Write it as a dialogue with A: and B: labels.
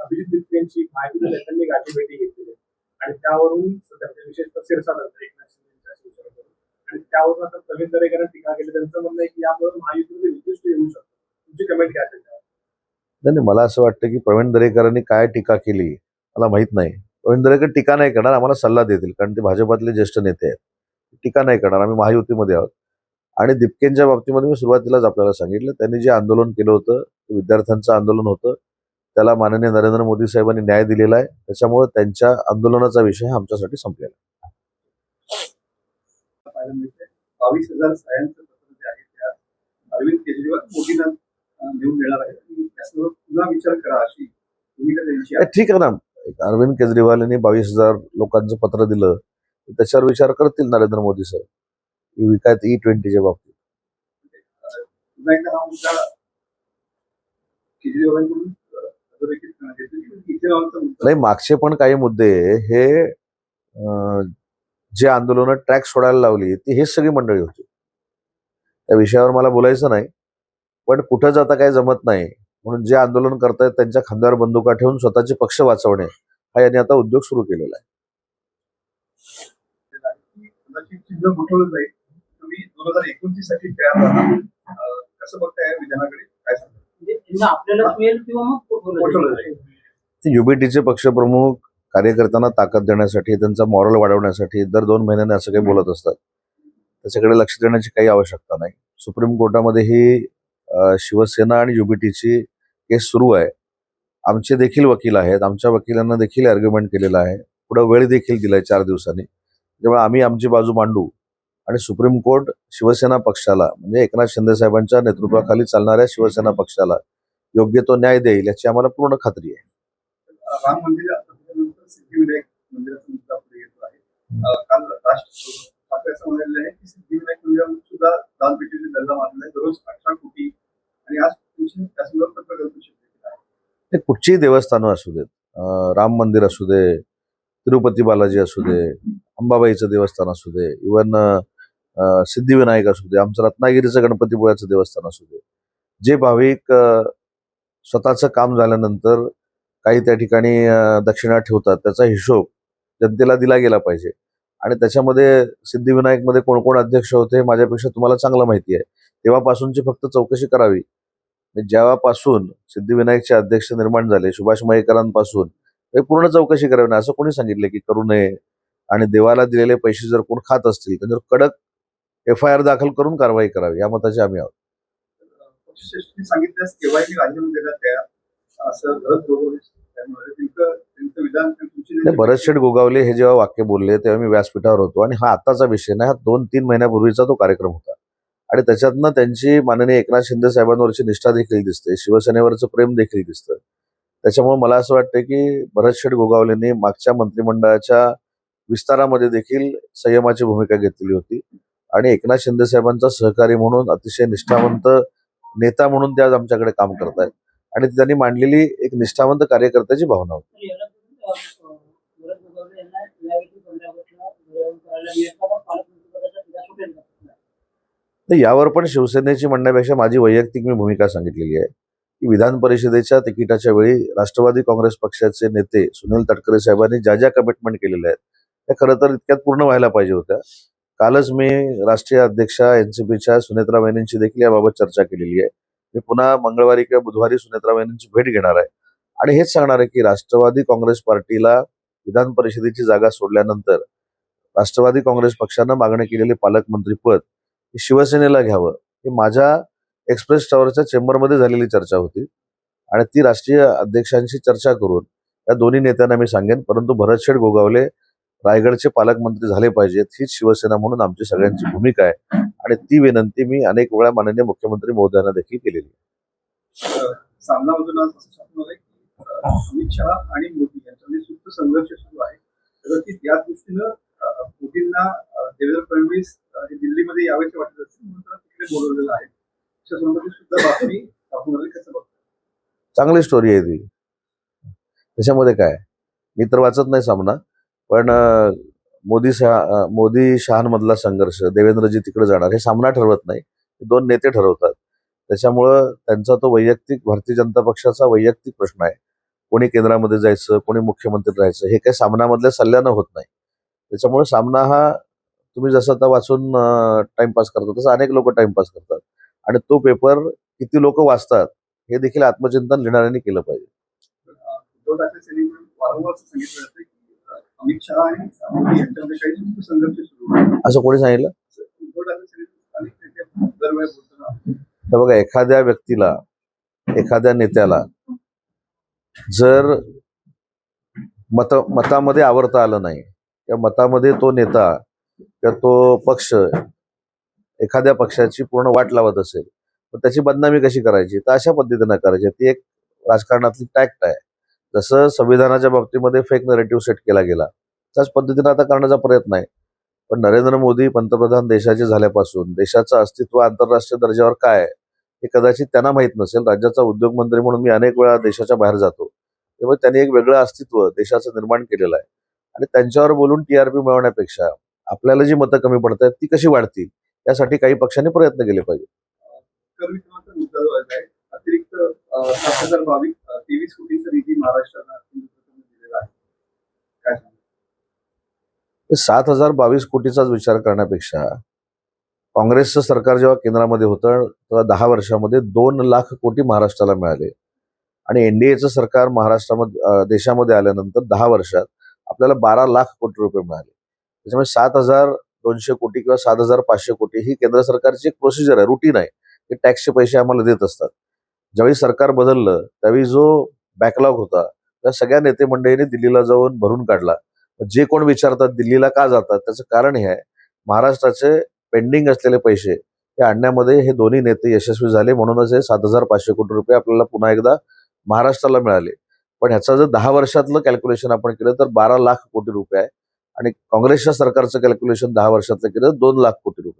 A: अभिजित बिस्केंची माहिती त्यांनी गाठीभेटी घेतलेली आणि त्यावरून विशेषतः शिरसाट एकनाथ शिंदेच्या शिवसेनेकडून आणि त्यावरून आता प्रवीण दरेकरांनी टीका केली. त्यांचं म्हणणं आहे की यामुळे महायुतीमध्ये विशिष्ट येऊ शकतो. तुमची कमेंट काय त्याच्यावर?
B: नाही, मला असं वाटतं की प्रवीण दरेकरांनी काय टीका केली मला माहित नाही. प्रवीण दरेकर टीका नाही करणार, आम्हाला सल्ला देतील, कारण ते भाजपातले ज्येष्ठ नेते आहेत. टीका नाही करणार, आम्ही महायुतीमध्ये आहोत. आणि दिपकेंच्या बाबतीमध्ये मी सुरुवातीलाच आपल्याला सांगितलं, त्यांनी जे आंदोलन केलं होतं ते विद्यार्थ्यांचं आंदोलन होतं. त्याला माननीय नरेंद्र मोदी साहेबांनी न्याय दिलेला आहे. त्याच्यामुळे त्यांच्या आंदोलनाचा विषय आमच्यासाठी संपलेला आहे.
A: 22,000 सायांचं पत्र जे आहे त्या अरविंद केजरीवाल मोदींना घेऊन देणार आहे आणि त्यासोबत पुन्हा विचार करा अशी भूमिका त्यांची आहे.
B: ठीक आहे ना, अरविंद केजरीवाल यांनी 22,000 लोकांचं पत्र दिलं, त्याच्यावर विचार करतील नरेंद्र मोदी साहेब विकायत E20च्या बाबतीत.
A: पुन्हा एकदा हा मुद्दा केजरीवालांकडून अधोरेखित करण्यात येतो.
B: नाही, मागचे पण काही मुद्दे हे जे आंदोलनं ट्रॅक सोडायला लावली ती हेच सगळी मंडळी होती. त्या विषयावर मला बोलायचं नाही, पण कुठं जाता काही जमत नाही म्हणून जे आंदोलन करतायत त्यांच्या खांद्यावर बंदुका ठेवून स्वतःचे पक्ष वाचवणे हा यांनी आता उद्योग सुरू केलेला आहे.
A: चिन्ह गोठवलं जाईल. तुम्ही 2029 साठी तयार आहात, कसं बघताय या विधानाकडे? काय सांगता?
C: आपल्याला मिळेल किंवा मग
A: गोठवलं जाईल.
B: युबीटीचे पक्षप्रमुख कार्यकर्त्यांना ताकद देण्यासाठी, त्यांचा मॉरल वाढवण्यासाठी दर 2 महिन्याने असं काही बोलत असतात. त्याच्याकडे लक्ष देण्याची काही आवश्यकता नाही. सुप्रीम कोर्टामध्ये ही शिवसेना आणि युबीटीची केस सुरू आहे. आमचे देखील वकील आहेत, आमच्या वकिलांना देखील आर्ग्युमेंट केलेला आहे, पुढे वेळ देखील दिलाय 4 दिवसांनी. त्यामुळे आम्ही आमची बाजू मांडू आणि सुप्रीम कोर्ट शिवसेना पक्षाला म्हणजे एकनाथ शिंदे साहेबांच्या नेतृत्वाखाली चालणाऱ्या शिवसेना पक्षाला योग्य तो न्याय देईल याची आम्हाला पूर्ण खात्री आहे.
A: राम मंदिरानंतर सिद्धिविनायक मंदिराचा मुद्दा पुढे येतो आहे. काल ठाकरे असं म्हणाले आहे की सिद्धिविनायक मंदिरात सुद्धा दानपेटीने दर्जा मानला आहे. दररोज 18 कोटी आणि आज त्यासंदर्भात प्रकल्प शिल्लक आहे.
B: ते कुठचीही देवस्थानं असू देत, राम मंदिर असू दे, तिरुपती बालाजी असू दे, अंबाबाईचं देवस्थान असू दे, इव्हन सिद्धिविनायक असू दे, आमचं रत्नागिरीचं गणपतीपुळ्याचं देवस्थान असू दे, जे भाविक स्वतःचं काम झाल्यानंतर काही त्या ठिकाणी दक्षिणा ठेवतात त्याचा हिशोब जनतेला दिला गेला पाहिजे. आणि त्याच्यामध्ये सिद्धिविनायकमध्ये कोण कोण अध्यक्ष होते माझ्यापेक्षा तुम्हाला चांगलं माहिती आहे. तेव्हापासूनची फक्त चौकशी करावी. जेव्हापासून सिद्धिविनायकचे अध्यक्ष निर्माण झाले सुभाष मयेकरांपासून पूर्ण चौकशी करावी ना, असं कोणी सांगितले की करू नये. आणि देवाला दिलेले पैसे जर कोण खात असतील तर कडक FIR दाखल करून कारवाई करावी, या मताचे आम्ही आहोत.
A: सांगितल्यास केव्हाही राजीनामा देण्यात द्या असं
B: भरत शेठ गोगावले हे जेव्हा वाक्य बोलले तेव्हा मी व्यासपीठावर होतो आणि हा आताचा विषय नाही, हा 2-3 महिन्यापूर्वीचा तो कार्यक्रम होता. आणि त्याच्यातनं त्यांची माननीय एकनाथ शिंदे साहेबांवरची निष्ठा देखील दिसते, शिवसेनेवरचं प्रेम देखील दिसतं. त्याच्यामुळे मला असं वाटतं की भरत शेठ गोगावलेंनी मागच्या मंत्रिमंडळाच्या विस्तारामध्ये देखील संयमाची भूमिका घेतलेली होती आणि एकनाथ शिंदे साहेबांचा सहकारी म्हणून अतिशय निष्ठावंत नेता म्हणून ते आज आमच्याकडे काम करतायत आणि त्यांनी मांडलेली एक निष्ठावंत कार्यकर्त्याची भावना होती. यावर पण शिवसेनेची म्हणण्यापेक्षा माझी वैयक्तिक मी भूमिका सांगितलेली आहे की विधान परिषदेच्या तिकिटाच्या वेळी राष्ट्रवादी काँग्रेस पक्षाचे नेते सुनील तटकरे साहेबांनी ज्या ज्या कमिटमेंट केलेल्या आहेत त्या खरं तर इतक्यात पूर्ण व्हायला पाहिजे होत्या. कालच मी राष्ट्रीय अध्यक्षा NCPच्या सुनेत्रा वहिनींची देखील याबाबत चर्चा केलेली आहे. मी पुन्हा मंगळवारी किंवा बुधवारी सुनेत्रा वहिनींची भेट घेणार आहे आणि हेच सांगणार आहे की राष्ट्रवादी काँग्रेस पार्टीला विधान परिषदेची जागा सोडल्यानंतर राष्ट्रवादी काँग्रेस पक्षानं मागणी केलेले पालकमंत्रीपद शिवसेनेला घ्यावं, ही माझ्या एक्सप्रेस टावरच्या चेंबरमध्ये झालेली चर्चा होती आणि ती राष्ट्रीय अध्यक्षांशी चर्चा करून या दोन्ही नेत्यांना मी सांगेन. परंतु भरत शेठ गोगावले रायगडचे पालकमंत्री झाले पाहिजेत हीच शिवसेना म्हणून आमची सगळ्यांची भूमिका आहे आणि ती विनंती मी अनेक वेळा माननीय मुख्यमंत्री महोदयांना देखील केलेली आहे.
A: सामनामधून अमित शहा आणि मोदी यांच्यामध्ये सुप्त संघर्ष सुरू आहे. कदाचित या दृष्टीनं मोदींना देवेंद्र फडणवीस दिल्लीमध्ये यावेळेचे वाटत असतील म्हणून त्यांना तिकडे बोलवलेलं आहे. सुद्धा बातमी आपण कसं बघतो?
B: चांगली स्टोरी आहे ती, त्याच्यामध्ये काय, मी तर वाचत नाही सामना, पण मोदी शहांमधला संघर्ष, देवेंद्रजी तिकडे जाणार हे सामना ठरवत नाही, दोन नेते ठरवतात. त्याच्यामुळं त्यांचा तो वैयक्तिक भारतीय जनता पक्षाचा वैयक्तिक प्रश्न आहे. कोणी केंद्रामध्ये जायचं, कोणी मुख्यमंत्री राहायचं, हे काही सामनामधल्या सल्ल्यानं होत नाही. त्याच्यामुळे सामना हा तुम्ही जसं आता वाचून टाइमपास करता तसं अनेक लोक टाइमपास करतात आणि तो पेपर किती लोक वाचतात हे देखील आत्मचिंतन लिहिणाऱ्यांनी केलं पाहिजे.
A: उद्धव ठाकरे यांनी वारंवार असं सांगितलं जातं की अमित शहा आणि मोदी यांच्यामध्ये काही सुप्त संघर्ष सुरू आहे.
B: असं कोणी सांगितलं?
A: उद्धव ठाकरे अनेक नेते दरवेळेस बोलताना
B: हे बघा, एखाद्या व्यक्तीला, एखाद्या नेत्याला जर मतामध्ये आवरता आलं नाही, या मतामध्ये तो नेता किंवा तो पक्ष एखाद्या पक्षाची पूर्ण वाट लावत असेल तर त्याची बदनामी कशी करायची, तर अशा पद्धतीनं करायची. ती एक राजकारणातली टॅक्ट आहे. जसं संविधानाच्या बाबतीमध्ये फेक नरेटिव्ह सेट केला गेला त्याच पद्धतीनं आता करण्याचा प्रयत्न आहे. पण नरेंद्र मोदी पंतप्रधान देशाचे झाल्यापासून देशाचं अस्तित्व आंतरराष्ट्रीय दर्जावर काय आहे हे कदाचित त्यांना माहीत नसेल. राज्याचा उद्योगमंत्री म्हणून मी अनेक वेळा देशाच्या बाहेर जातो, त्यामुळे त्यांनी एक वेगळं अस्तित्व देशाचं निर्माण केलेलं आहे आणि त्यांच्यावर बोलून टीआरपी मिळवण्यापेक्षा आपल्याला जी मतं कमी पडत आहेत ती कशी वाढतील यासाठी काही पक्षांनी प्रयत्न केले पाहिजे.
A: कर विक्रमाचा मुद्दा जो आहे अतिरिक्त 7,023 कोटींचा निधी महाराष्ट्राला दिलेला आहे. काय सांगू?
B: 7,022 कोटीचाच विचार करण्यापेक्षा काँग्रेसचं सरकार जेव्हा केंद्रामध्ये होतं तेव्हा 10 वर्षामध्ये 2 लाख कोटी महाराष्ट्राला मिळाले आणि एनडीएचं सरकार महाराष्ट्रामध्ये देशामध्ये आल्यानंतर 10 वर्षात आपल्याला 12 लाख कोटी रुपये मिळाले. त्याच्यामुळे 7,200 कोटी किंवा 7,500 कोटी ही केंद्र सरकारची एक प्रोसिजर आहे, रुटीन आहे. ते टॅक्सचे पैसे आम्हाला देत असतात. ज्यावेळी सरकार बदललं त्यावेळी जो बॅकलॉग होता त्या सगळ्या नेते मंडळींनी दिल्लीला जाऊन भरून काढला. जे कोण विचारतात दिल्लीला का जातात त्याचं कारण हे आहे, महाराष्ट्राचे पेंडिंग असलेले पैसे हे आणण्यामध्ये हे दोन्ही नेते यशस्वी झाले. म्हणूनच हे 7,500 कोटी रुपये आपल्याला पुन्हा एकदा महाराष्ट्राला मिळाले. पण ह्याचं जर 10 वर्षातलं कॅल्क्युलेशन आपण केलं तर 12 लाख कोटी रुपये आहे आणि काँग्रेसच्या सरकारचं कॅल्क्युलेशन 10 वर्षातलं केलं 2 लाख कोटी रुपये.